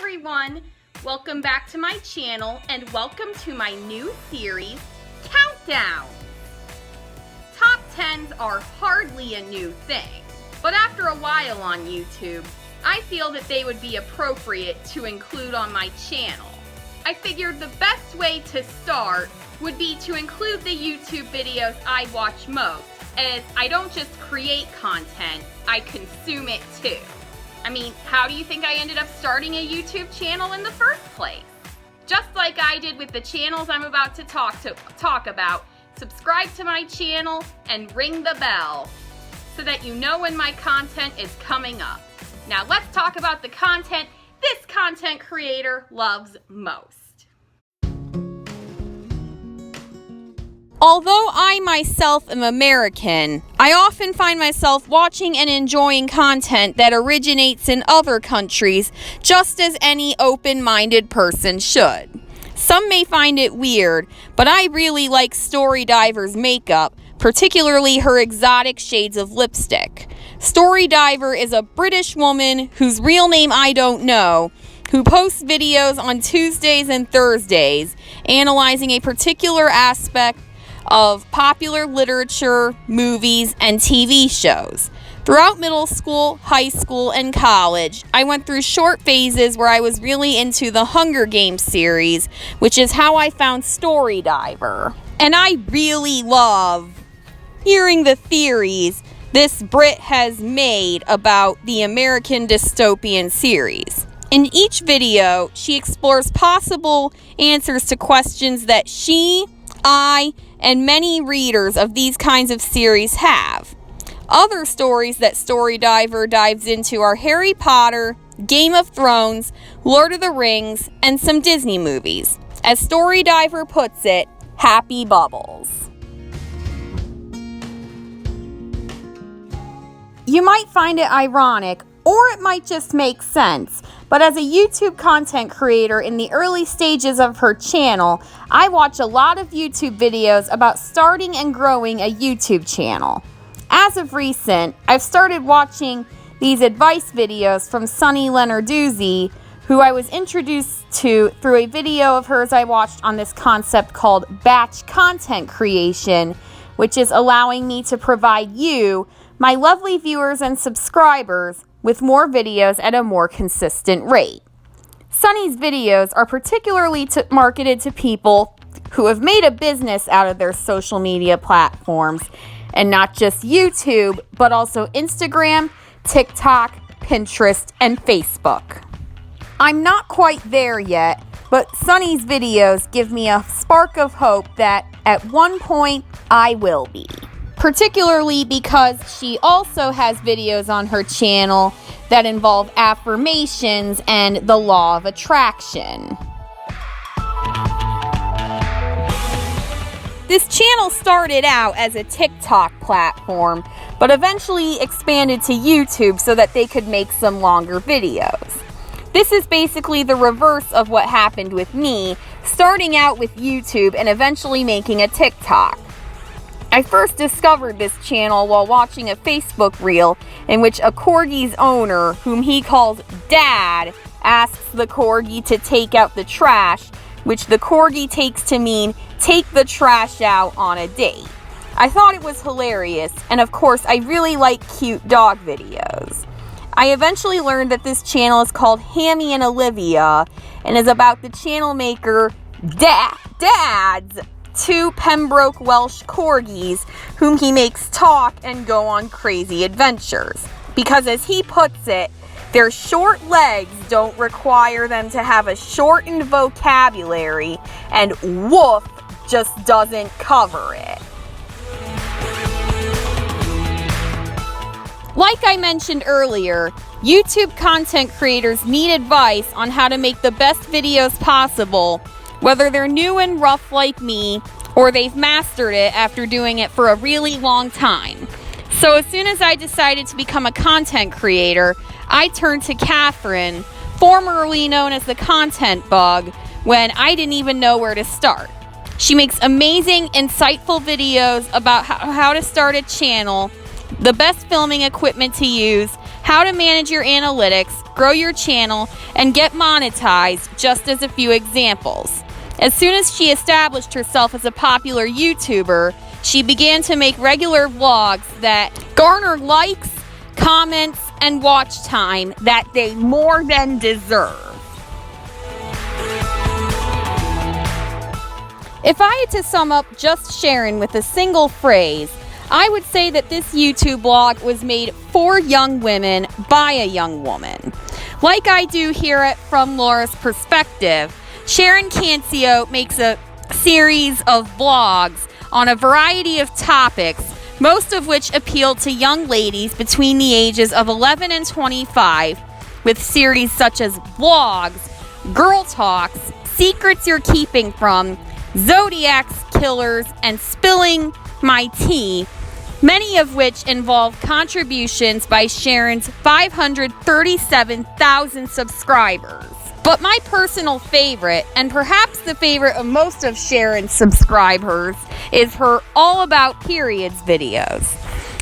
everyone! Welcome back to my channel and welcome to my new series, Countdown! Top 10s are hardly a new thing, but after a while on YouTube, I feel that they would be appropriate to include on my channel. I figured the best way to start would be to include the YouTube videos I watch most, as I don't just create content, I consume it too. I mean, how do you think I ended up starting a YouTube channel in the first place? Just like I did with the channels I'm about to talk about, subscribe to my channel and ring the bell so that you know when my content is coming up. Now let's talk about the content this content creator loves most. Although I myself am American, I often find myself watching and enjoying content that originates in other countries, just as any open-minded person should. Some may find it weird, but I really like Story Diver's makeup, particularly her exotic shades of lipstick. Story Diver is a British woman whose real name I don't know, who posts videos on Tuesdays and Thursdays, analyzing a particular aspect of popular literature, movies, and TV shows. Throughout middle school, high school, and college, I went through short phases where I was really into the Hunger Games series, which is how I found Story Diver. And I really love hearing the theories this Brit has made about the American dystopian series. In each video, she explores possible answers to questions that she, I, and many readers of these kinds of series have. Other stories that Story Diver dives into are Harry Potter, Game of Thrones, Lord of the Rings, and some Disney movies. As Story Diver puts it, happy bubbles. You might find it ironic, or it might just make sense, but as a YouTube content creator in the early stages of her channel, I watch a lot of YouTube videos about starting and growing a YouTube channel. As of recent, I've started watching these advice videos from Sunny Lenarduzzi, who I was introduced to through a video of hers I watched on this concept called batch content creation, which is allowing me to provide you, my lovely viewers and subscribers, with more videos at a more consistent rate. Sunny's videos are particularly marketed to people who have made a business out of their social media platforms, and not just YouTube, but also Instagram, TikTok, Pinterest, and Facebook. I'm not quite there yet, but Sunny's videos give me a spark of hope that at one point I will be. Particularly because she also has videos on her channel that involve affirmations and the law of attraction. This channel started out as a TikTok platform, but eventually expanded to YouTube so that they could make some longer videos. This is basically the reverse of what happened with me, starting out with YouTube and eventually making a TikTok. I first discovered this channel while watching a Facebook reel in which a corgi's owner, whom he calls Dad, asks the corgi to take out the trash, which the corgi takes to mean take the trash out on a date. I thought it was hilarious, and of course I really like cute dog videos. I eventually learned that this channel is called Hammy and Olivia and is about the channel maker Dad's two Pembroke Welsh corgis whom he makes talk and go on crazy adventures. Because as he puts it, their short legs don't require them to have a shortened vocabulary, and woof just doesn't cover it. Like I mentioned earlier, YouTube content creators need advice on how to make the best videos possible, whether they're new and rough like me, or they've mastered it after doing it for a really long time. So as soon as I decided to become a content creator, I turned to Catherine, formerly known as the Content Bug, when I didn't even know where to start. She makes amazing, insightful videos about how to start a channel, the best filming equipment to use, how to manage your analytics, grow your channel, and get monetized, just as a few examples. As soon as she established herself as a popular YouTuber, she began to make regular vlogs that garner likes, comments, and watch time that they more than deserve. If I had to sum up Just Sharon with a single phrase, I would say that this YouTube blog was made for young women by a young woman. Like I do here at From Laura's Perspective, Sharon Cancio makes a series of vlogs on a variety of topics, most of which appeal to young ladies between the ages of 11 and 25, with series such as Vlogs, Girl Talks, Secrets You're Keeping From, Zodiac's Killers, and Spilling My Tea, many of which involve contributions by Sharon's 537,000 subscribers. But my personal favorite, and perhaps the favorite of most of Sharon's subscribers, is her All About Periods videos.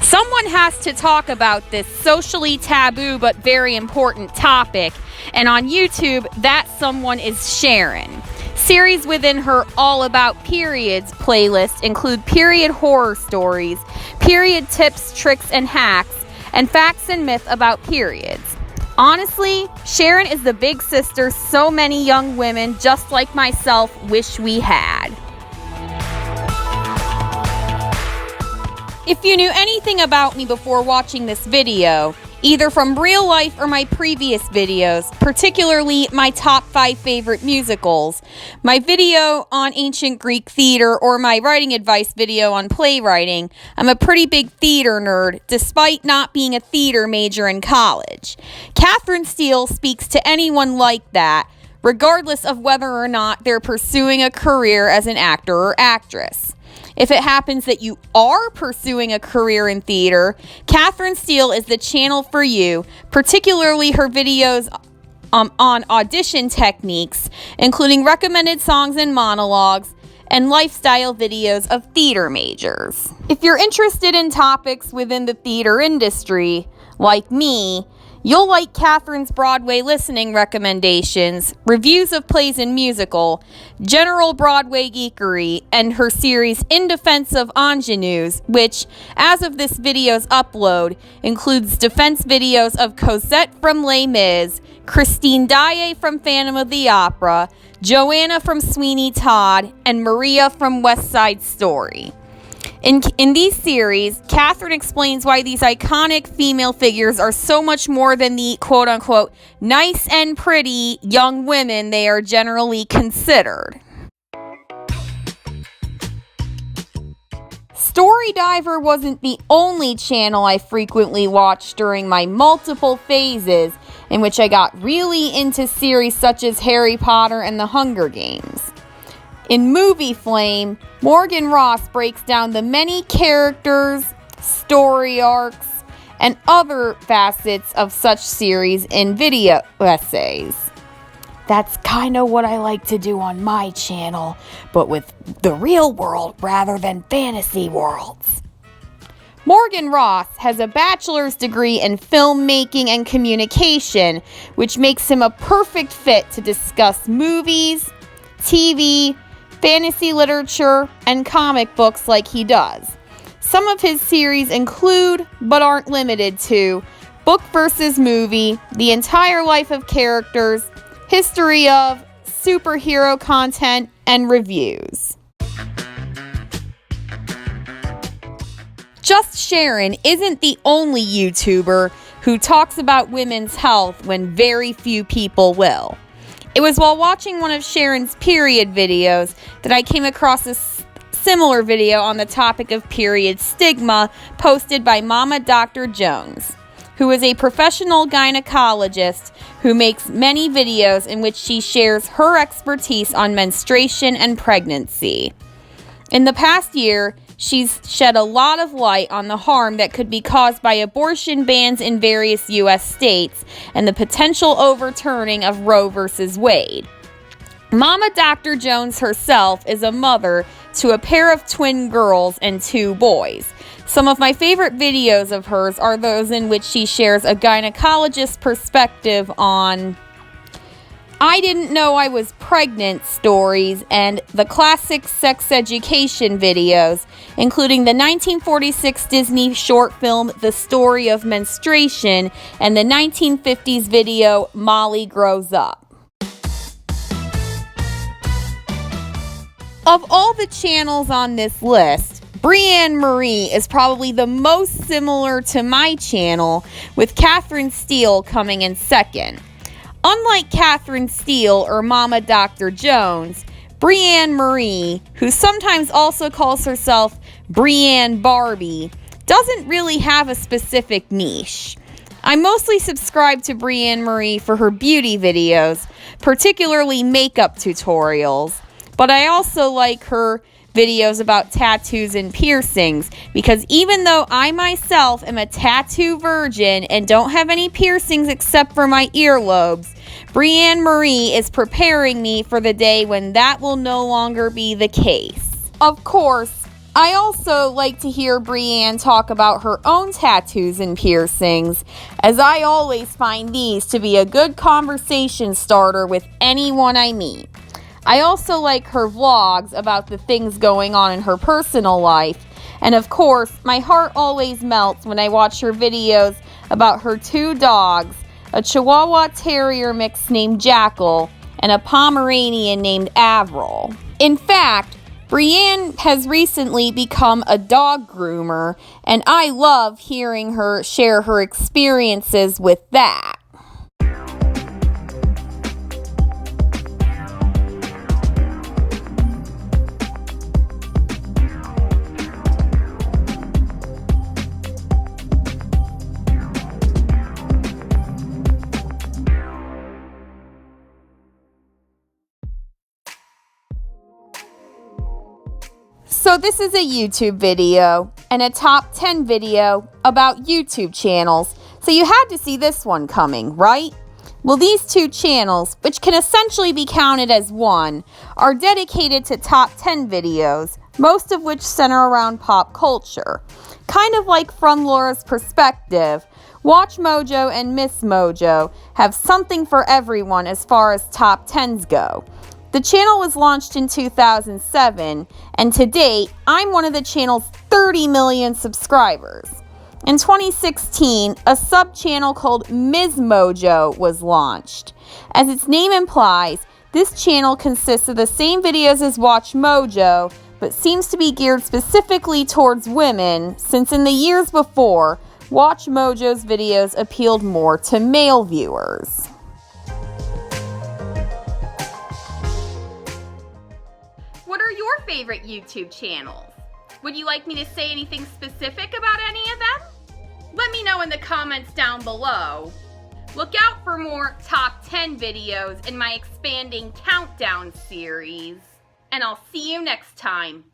Someone has to talk about this socially taboo but very important topic, and on YouTube, that someone is Sharon. Series within her All About Periods playlist include period horror stories, period tips, tricks, and hacks, and facts and myth about periods. Honestly, Sharon is the big sister so many young women just like myself wish we had. If you knew anything about me before watching this video, either from real life or my previous videos, particularly my top 5 favorite musicals, my video on ancient Greek theater, or my writing advice video on playwriting, I'm a pretty big theater nerd, despite not being a theater major in college. Catherine Steele speaks to anyone like that, regardless of whether or not they're pursuing a career as an actor or actress. If it happens that you are pursuing a career in theater, Catherine Steele is the channel for you, particularly her videos on audition techniques, including recommended songs and monologues, and lifestyle videos of theater majors. If you're interested in topics within the theater industry, like me, you'll like Catherine's Broadway listening recommendations, reviews of plays and musical, general Broadway geekery, and her series In Defense of Ingenues, which, as of this video's upload, includes defense videos of Cosette from Les Mis, Christine Daae from Phantom of the Opera, Joanna from Sweeney Todd, and Maria from West Side Story. In these series, Catherine explains why these iconic female figures are so much more than the quote-unquote nice and pretty young women they are generally considered. Story Diver wasn't the only channel I frequently watched during my multiple phases in which I got really into series such as Harry Potter and the Hunger Games. In Movie Flame, Morgan Ross breaks down the many characters, story arcs, and other facets of such series in video essays. That's kind of what I like to do on my channel, but with the real world rather than fantasy worlds. Morgan Ross has a bachelor's degree in filmmaking and communication, which makes him a perfect fit to discuss movies, TV, fantasy literature, and comic books like he does. Some of his series include, but aren't limited to, Book versus Movie, The Entire Life of Characters, History of, superhero content, and reviews. Just Sharon isn't the only YouTuber who talks about women's health when very few people will. It was while watching one of Sharon's period videos that I came across a similar video on the topic of period stigma posted by Mama Dr. Jones, who is a professional gynecologist who makes many videos in which she shares her expertise on menstruation and pregnancy. In the past year, she's shed a lot of light on the harm that could be caused by abortion bans in various U.S. states and the potential overturning of Roe v. Wade. Mama Dr. Jones herself is a mother to a pair of twin girls and 2 boys, Some of my favorite videos of hers are those in which she shares a gynecologist's perspective on I didn't know I was pregnant stories and the classic sex education videos, including the 1946 Disney short film The Story of Menstruation and the 1950s video Molly Grows Up. Of all the channels on this list, Brianne Marie is probably the most similar to my channel, with Catherine Steele coming in second. Unlike Catherine Steele or Mama Dr. Jones, Brianne Marie, who sometimes also calls herself Brianne Barbie, doesn't really have a specific niche. I mostly subscribe to Brianne Marie for her beauty videos, particularly makeup tutorials. But I also like her videos about tattoos and piercings, because even though I myself am a tattoo virgin and don't have any piercings except for my earlobes, Brianne Marie is preparing me for the day when that will no longer be the case. Of course, I also like to hear Brianne talk about her own tattoos and piercings, as I always find these to be a good conversation starter with anyone I meet. I also like her vlogs about the things going on in her personal life. And of course, my heart always melts when I watch her videos about her two dogs, a Chihuahua Terrier mix named Jackal and a Pomeranian named Avril. In fact, Brianne has recently become a dog groomer, and I love hearing her share her experiences with that. So this is a YouTube video and a top 10 video about YouTube channels. So you had to see this one coming, right? Well, these two channels, which can essentially be counted as one, are dedicated to top 10 videos, most of which center around pop culture. Kind of like From Laura's Perspective, Watch Mojo and Miss Mojo have something for everyone as far as top 10s go. The channel was launched in 2007, and to date, I'm one of the channel's 30 million subscribers. In 2016, a sub-channel called Ms. Mojo was launched. As its name implies, this channel consists of the same videos as Watch Mojo, but seems to be geared specifically towards women, since in the years before, Watch Mojo's videos appealed more to male viewers. What are your favorite YouTube channels? Would you like me to say anything specific about any of them? Let me know in the comments down below. Look out for more top 10 videos in my expanding countdown series. And I'll see you next time.